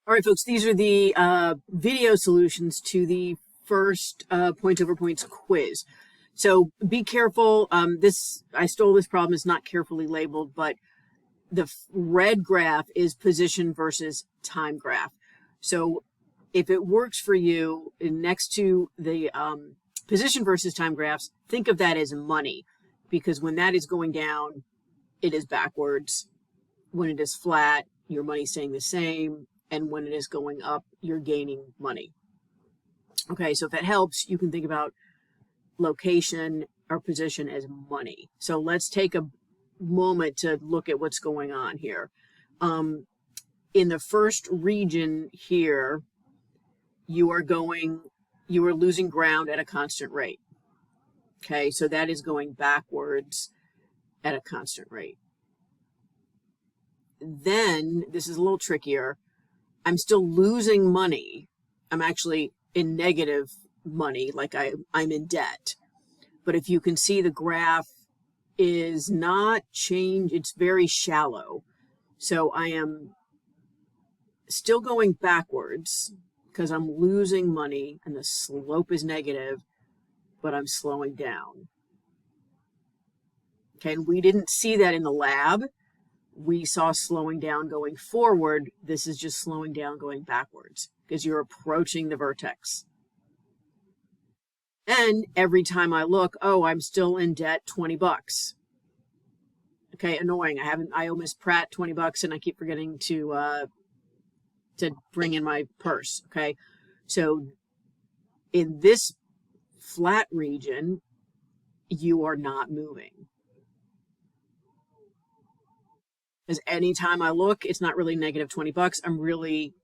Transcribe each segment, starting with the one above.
All right, folks, these are the video solutions to the first points over points quiz. So be careful. I stole this problem. It's not carefully labeled, but the red graph is position versus time graph. So if it works for you, next to the position versus time graphs, think of that as money, because when that is going down, it is backwards. When it is flat, your money's staying the same. And when it is going up, you're gaining money. Okay, so if it helps, you can think about location or position as money. So let's take a moment to look at what's going on here. In the first region here, you are losing ground at a constant rate. Okay, so that is going backwards at a constant rate. Then, this is a little trickier. I'm still losing money. I'm actually in negative money, like I'm in debt. But if you can see, the graph is not changed. It's very shallow. So I am still going backwards because I'm losing money and the slope is negative, but I'm slowing down. Okay, and we didn't see that in the lab. We saw slowing down going forward. This is just slowing down going backwards because you're approaching the vertex. And every time I look, oh, I'm still in debt, 20 bucks. Okay, annoying. I owe Miss Pratt 20 bucks and I keep forgetting to bring in my purse. Okay, so in this flat region, you are not moving. Because anytime I look, it's not really negative 20 bucks. I'm really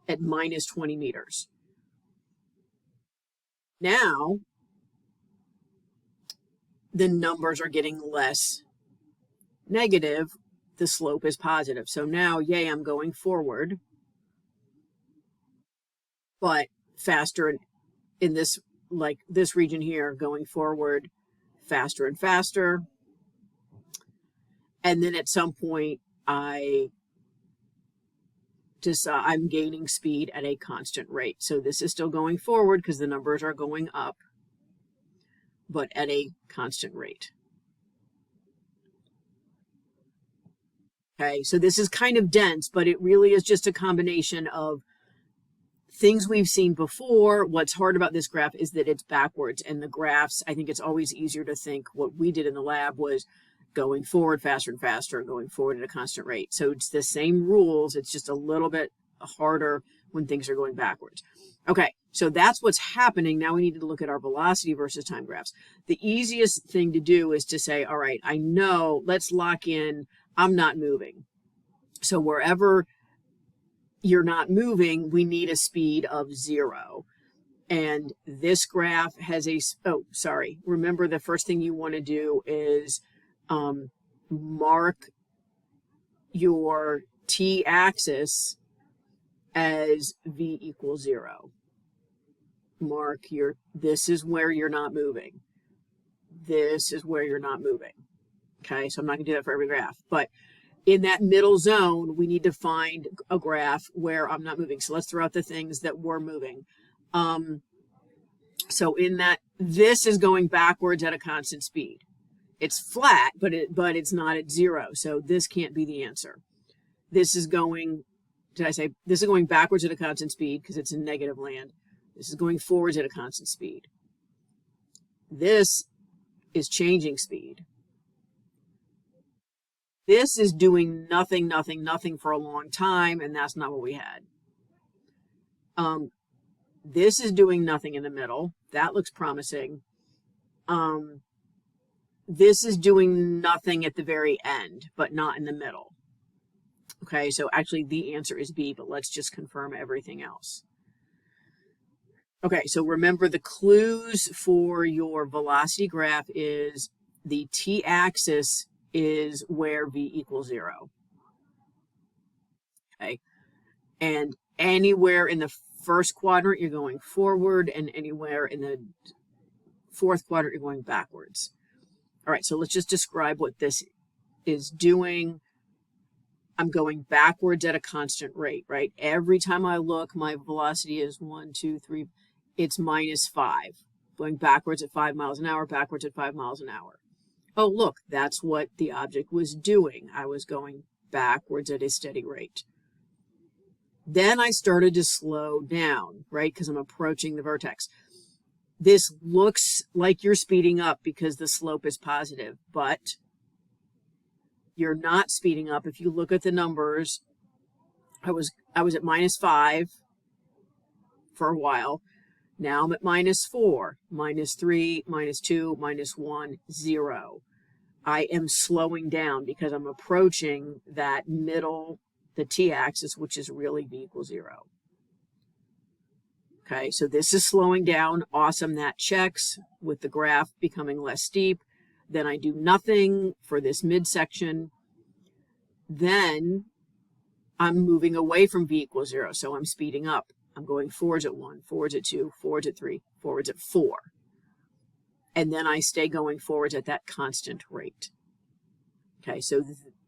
at minus 20 meters. Now, the numbers are getting less negative. The slope is positive. So now, yay, I'm going forward, but faster in this, like this region here, going forward faster and faster. And then at some point, I'm gaining speed at a constant rate. So this is still going forward because the numbers are going up, but at a constant rate. Okay, so this is kind of dense, but it really is just a combination of things we've seen before. What's hard about this graph is that it's backwards, and the graphs, I think it's always easier to think what we did in the lab was going forward faster and faster, going forward at a constant rate. So it's the same rules. It's just a little bit harder when things are going backwards. Okay, so that's what's happening. Now we need to look at our velocity versus time graphs. The easiest thing to do is to say, all right, I know, let's lock in, I'm not moving. So wherever you're not moving, we need a speed of 0. And this graph has a, remember the first thing you want to do is mark your t-axis as v equals 0. Mark this is where you're not moving. This is where you're not moving. Okay, so I'm not going to do that for every graph, but in that middle zone, we need to find a graph where I'm not moving. So let's throw out the things that were moving. So in that, this is going backwards at a constant speed. It's flat, but it's not at 0. So this can't be the answer. This is going, this is going backwards at a constant speed because it's in negative land. This is going forwards at a constant speed. This is changing speed. This is doing nothing, nothing, nothing for a long time, and that's not what we had. This is doing nothing in the middle. That looks promising. This is doing nothing at the very end, but not in the middle. Okay, so actually the answer is B, but let's just confirm everything else. Okay, so remember the clues for your velocity graph is the t-axis is where v equals 0. Okay, and anywhere in the first quadrant you're going forward, and anywhere in the fourth quadrant you're going backwards. All right, so let's just describe what this is doing. I'm going backwards at a constant rate, right? Every time I look, my velocity is 1, 2, 3, it's -5. Going backwards at 5 miles an hour, backwards at 5 miles an hour. Oh, look, that's what the object was doing. I was going backwards at a steady rate. Then I started to slow down, right? Because I'm approaching the vertex. This looks like you're speeding up because the slope is positive, but you're not speeding up. If you look at the numbers, I was at -5 for a while. Now I'm at -4, -3, -2, -1, 0. I am slowing down because I'm approaching that middle, the t-axis, which is really v equals 0. Okay, so this is slowing down. Awesome, that checks with the graph becoming less steep. Then I do nothing for this midsection. Then I'm moving away from v equals 0, so I'm speeding up. I'm going forwards at 1, forwards at 2, forwards at 3, forwards at 4. And then I stay going forwards at that constant rate. Okay, so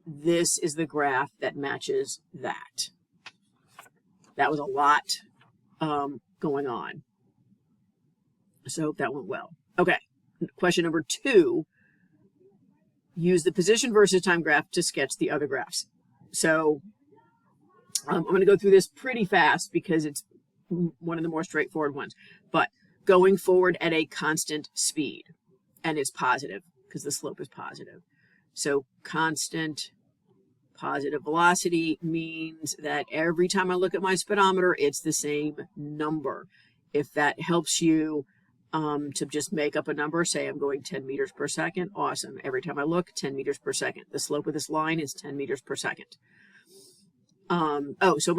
this is the graph that matches that. That was a lot going on. So I hope that went well. Okay, question number 2. Use the position versus time graph to sketch the other graphs. So I'm going to go through this pretty fast because it's one of the more straightforward ones. But going forward at a constant speed, and it's positive because the slope is positive. So constant positive velocity means that every time I look at my speedometer, it's the same number. If that helps you to just make up a number, say I'm going 10 meters per second, awesome. Every time I look, 10 meters per second. The slope of this line is 10 meters per second. So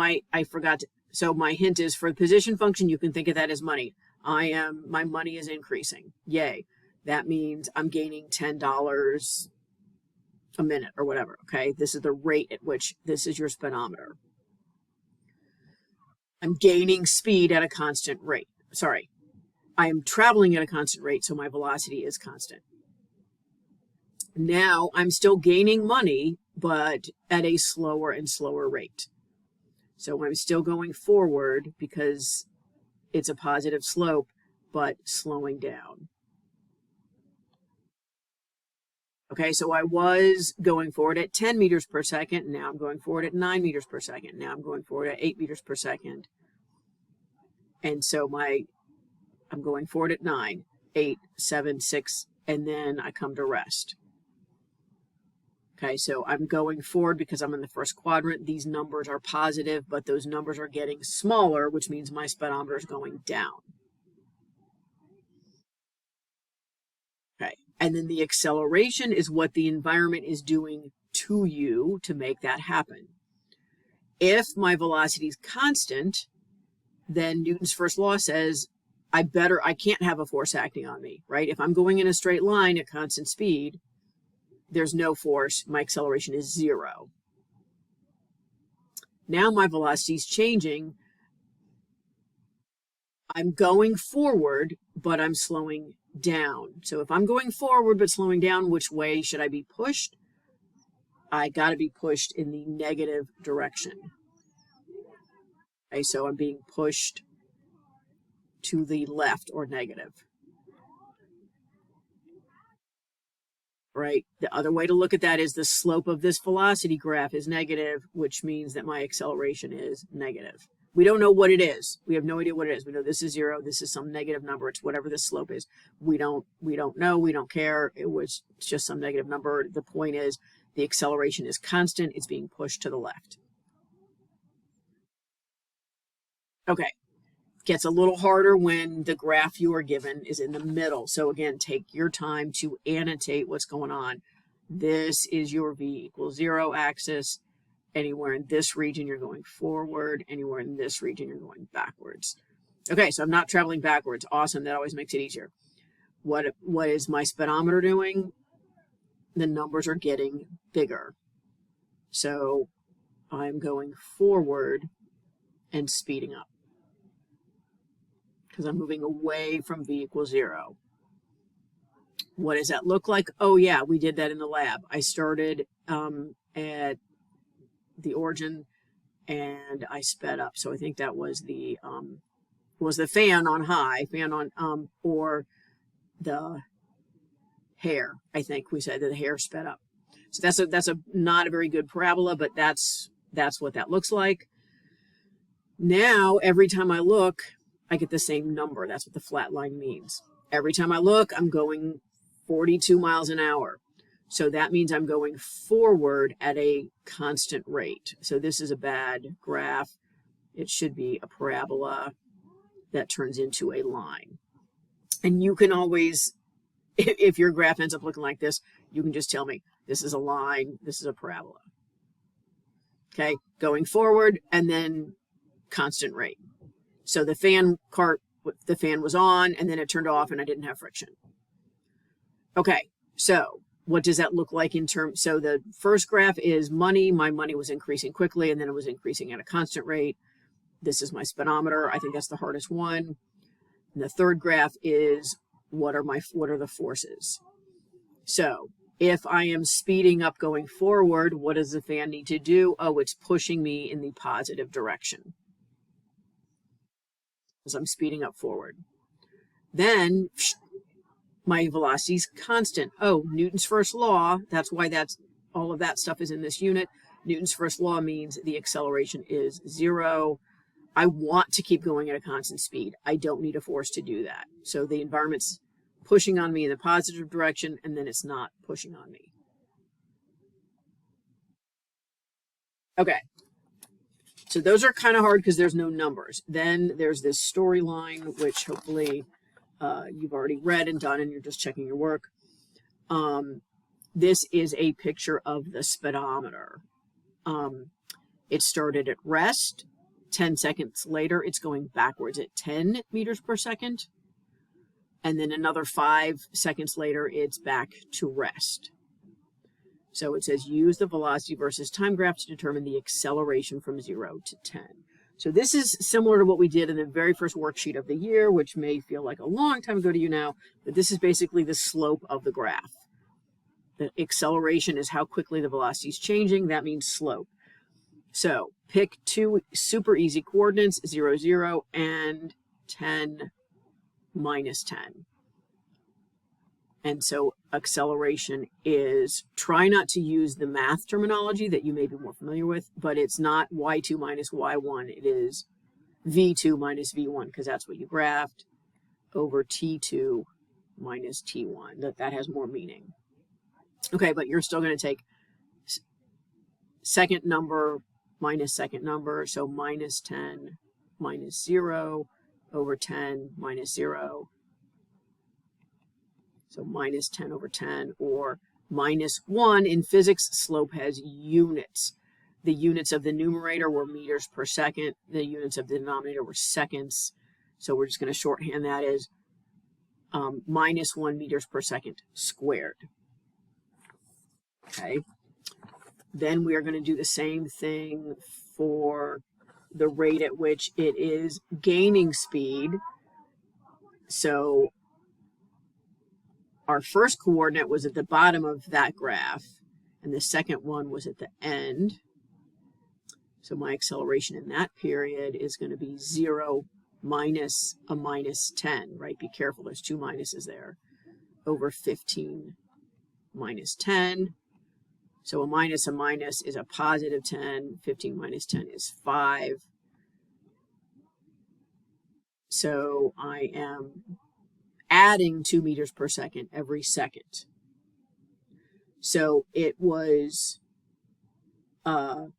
my hint is for the position function, you can think of that as money. My money is increasing. Yay. That means I'm gaining $10 a minute or whatever. Okay. This is the rate at which this is your speedometer. I'm gaining speed at a constant rate. Sorry. I am traveling at a constant rate, so my velocity is constant. Now I'm still gaining money, but at a slower and slower rate. So I'm still going forward because it's a positive slope, but slowing down. Okay, so I was going forward at 10 meters per second. Now I'm going forward at 9 meters per second. Now I'm going forward at 8 meters per second. And so I'm going forward at 9, 8, 7, 6, and then I come to rest. Okay, so I'm going forward because I'm in the first quadrant. These numbers are positive, but those numbers are getting smaller, which means my speedometer is going down. Okay, and then the acceleration is what the environment is doing to you to make that happen. If my velocity is constant, then Newton's first law says I can't have a force acting on me, right? If I'm going in a straight line at constant speed, there's no force. My acceleration is 0. Now my velocity is changing. I'm going forward, but I'm slowing down. So if I'm going forward but slowing down, which way should I be pushed? I got to be pushed in the negative direction. Okay, so I'm being pushed to the left or negative. Right? The other way to look at that is the slope of this velocity graph is negative, which means that my acceleration is negative. We don't know what it is. We have no idea what it is. We know this is 0. This is some negative number. It's whatever the slope is. We don't know. We don't care. It's just some negative number. The point is the acceleration is constant. It's being pushed to the left. Okay. Gets a little harder when the graph you are given is in the middle. So again, take your time to annotate what's going on. This is your v equals 0 axis. Anywhere in this region, you're going forward. Anywhere in this region, you're going backwards. Okay, so I'm not traveling backwards. Awesome, that always makes it easier. What is my speedometer doing? The numbers are getting bigger. So I'm going forward and speeding up, because I'm moving away from v equals 0. What does that look like? Oh yeah, we did that in the lab. I started at the origin, and I sped up. So I think that was the fan on high, or the hair. I think we said that the hair sped up. So that's a not a very good parabola, but that's what that looks like. Now, every time I look, I get the same number. That's what the flat line means. Every time I look, I'm going 42 miles an hour. So that means I'm going forward at a constant rate. So this is a bad graph. It should be a parabola that turns into a line. And you can always, if your graph ends up looking like this, you can just tell me, this is a line, this is a parabola. Okay, going forward and then constant rate. So the fan was on and then it turned off and I didn't have friction. Okay, so what does that look like in terms? So the first graph is money. My money was increasing quickly and then it was increasing at a constant rate. This is my speedometer. I think that's the hardest one. And the third graph is what are the forces? So if I am speeding up going forward, what does the fan need to do? Oh, it's pushing me in the positive direction as I'm speeding up forward. Then my velocity is constant. Oh, Newton's first law. That's why all of that stuff is in this unit. Newton's first law means the acceleration is 0. I want to keep going at a constant speed. I don't need a force to do that. So the environment's pushing on me in the positive direction, and then it's not pushing on me. Okay. So those are kind of hard because there's no numbers. Then there's this storyline, which hopefully you've already read and done, and you're just checking your work. This is a picture of the speedometer. It started at rest. 10 seconds later, it's going backwards at 10 meters per second. And then another 5 seconds later, it's back to rest. So it says use the velocity versus time graph to determine the acceleration from 0 to 10. So this is similar to what we did in the very first worksheet of the year, which may feel like a long time ago to you now, but this is basically the slope of the graph. The acceleration is how quickly the velocity is changing. That means slope. So pick two super easy coordinates, 0, 0, and 10, minus 10. And so acceleration is, try not to use the math terminology that you may be more familiar with, but it's not y2 minus y1. It is v2 minus v1, because that's what you graphed, over t2 minus t1. That has more meaning. Okay, but you're still going to take second number minus second number, so minus 10 minus 0 over 10 minus 0. So minus 10 over 10, or minus 1. In physics, slope has units. The units of the numerator were meters per second. The units of the denominator were seconds. So we're just going to shorthand that as minus 1 meters per second squared. Okay. Then we are going to do the same thing for the rate at which it is gaining speed. So our first coordinate was at the bottom of that graph, and the second one was at the end. So my acceleration in that period is going to be 0 minus a minus 10, right? Be careful, there's two minuses there, over 15 minus 10. So a minus is a positive 10. 15 minus 10 is 5. So I am adding 2 meters per second every second. So it was, where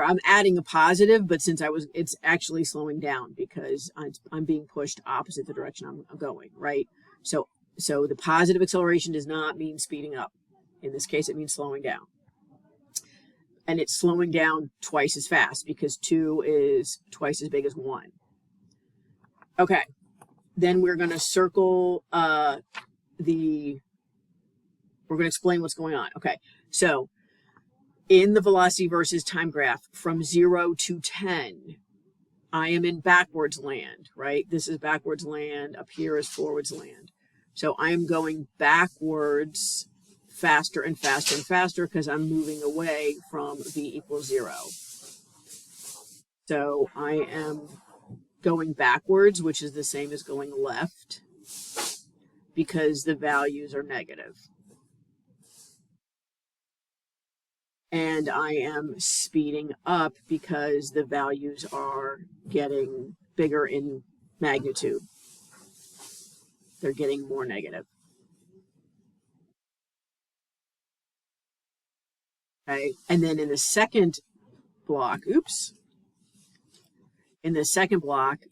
I'm adding a positive, but since it's actually slowing down because I'm being pushed opposite the direction I'm going, right? So the positive acceleration does not mean speeding up. In this case, it means slowing down. And it's slowing down twice as fast because 2 is twice as big as 1. Okay. Then we're going to circle we're going to explain what's going on. Okay. So in the velocity versus time graph from 0 to 10, I am in backwards land, right? This is backwards land. Up here is forwards land. So I am going backwards faster and faster and faster because I'm moving away from v equals 0. So I am going backwards, which is the same as going left, because the values are negative. And I am speeding up because the values are getting bigger in magnitude. They're getting more negative. Okay, and then in the second block, in the second block,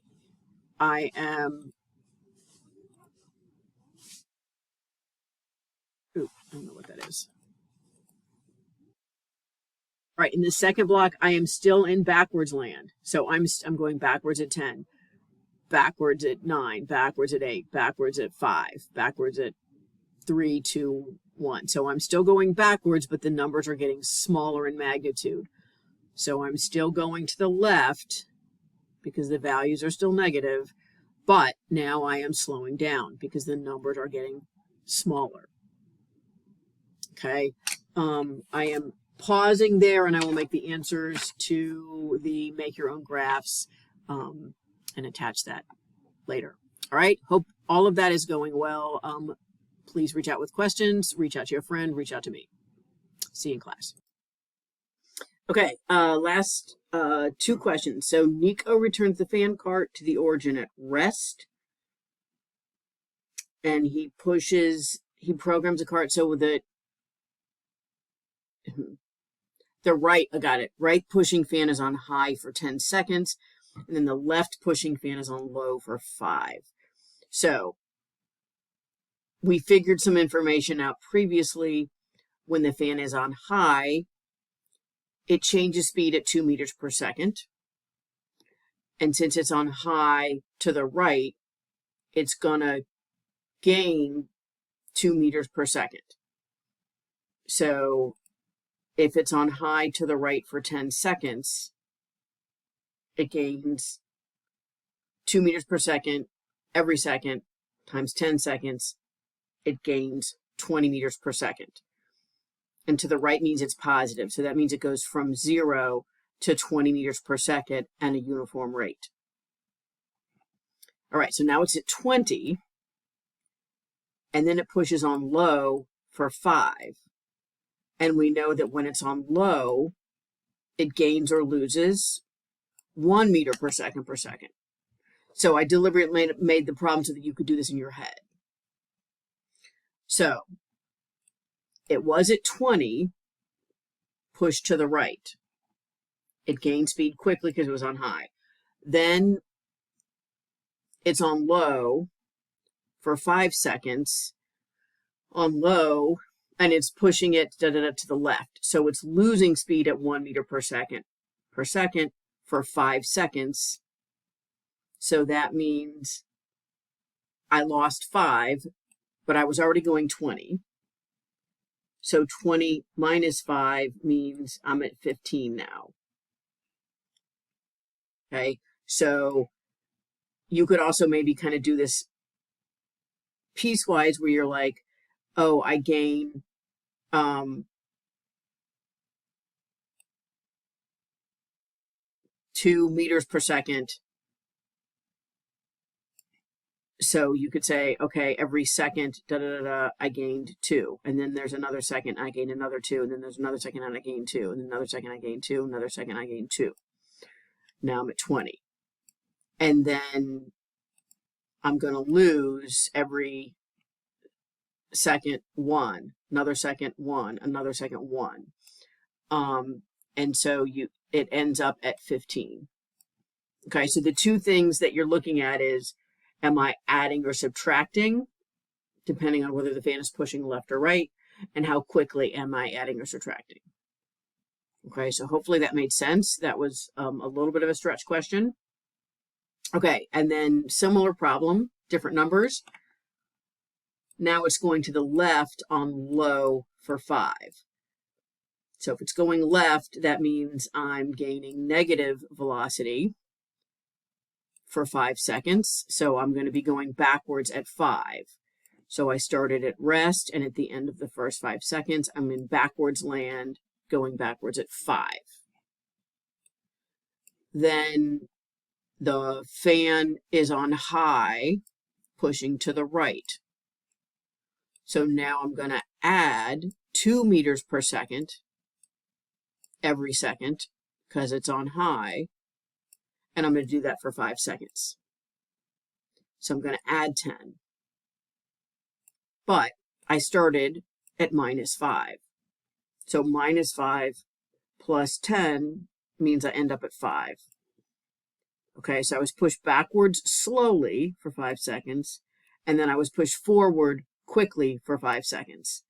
I am, I don't know what that is. All right, in the second block, I am still in backwards land. So I'm going backwards at 10, backwards at 9, backwards at 8, backwards at 5, backwards at 3, 2, 1. So I'm still going backwards, but the numbers are getting smaller in magnitude. So I'm still going to the left because the values are still negative, but now I am slowing down because the numbers are getting smaller. Okay, I am pausing there, and I will make the answers to the make your own graphs and attach that later. All right, hope all of that is going well. Please reach out with questions, reach out to your friend, reach out to me. See you in class. Okay, last 2 questions. So Nico returns the fan cart to the origin at rest, and he programs the cart so that the right pushing fan is on high for 10 seconds, and then the left pushing fan is on low for 5. So we figured some information out previously. When the fan is on high, it changes speed at 2 meters per second. And since it's on high to the right, it's going to gain 2 meters per second. So if it's on high to the right for 10 seconds, it gains 2 meters per second every second times 10 seconds. It gains 20 meters per second. And to the right means it's positive. So that means it goes from 0 to 20 meters per second and a uniform rate. All right, so now it's at 20. And then it pushes on low for 5. And we know that when it's on low, it gains or loses 1 meter per second per second. So I deliberately made the problem so that you could do this in your head. So it was at 20, pushed to the right. It gained speed quickly because it was on high. Then it's on low for 5 seconds, on low, and it's pushing it to the left. So it's losing speed at 1 meter per second for 5 seconds. So that means I lost 5, but I was already going 20. So 20 minus 5 means I'm at 15 now. Okay, so you could also maybe kind of do this piecewise where you're like, oh, I gain 2 meters per second. So you could say, okay, every second, I gained 2. And then there's another second, I gained another 2. And then there's another second, and I gained 2. And then another second, I gained 2. Another second, I gained 2. Now I'm at 20. And then I'm going to lose every second 1, another second 1, another second 1. And so it ends up at 15. Okay, so the 2 things that you're looking at is, am I adding or subtracting, depending on whether the fan is pushing left or right, and how quickly am I adding or subtracting? Okay, so hopefully that made sense. That was a little bit of a stretch question. Okay, and then similar problem, different numbers. Now it's going to the left on low for 5. So if it's going left, that means I'm gaining negative velocity for 5 seconds. So I'm going to be going backwards at 5. So I started at rest, and at the end of the first 5 seconds, I'm in backwards land, going backwards at 5. Then the fan is on high, pushing to the right. So now I'm going to add 2 meters per second every second because it's on high, and I'm going to do that for 5 seconds. So I'm going to add 10. But I started at -5. So -5 plus 10 means I end up at 5. Okay, so I was pushed backwards slowly for 5 seconds, and then I was pushed forward quickly for 5 seconds.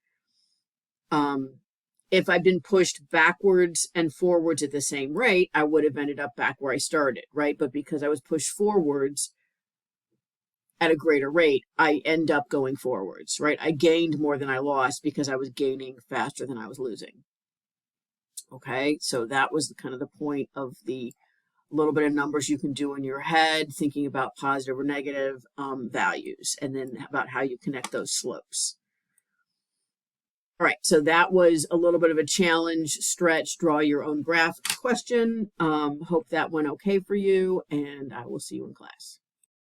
If I'd been pushed backwards and forwards at the same rate, I would have ended up back where I started, right? But because I was pushed forwards at a greater rate, I end up going forwards, right? I gained more than I lost because I was gaining faster than I was losing. Okay, so that was kind of the point of the little bit of numbers you can do in your head, thinking about positive or negative values, and then about how you connect those slopes. All right, so that was a little bit of a challenge, stretch, draw your own graph question. Hope that went okay for you, and I will see you in class.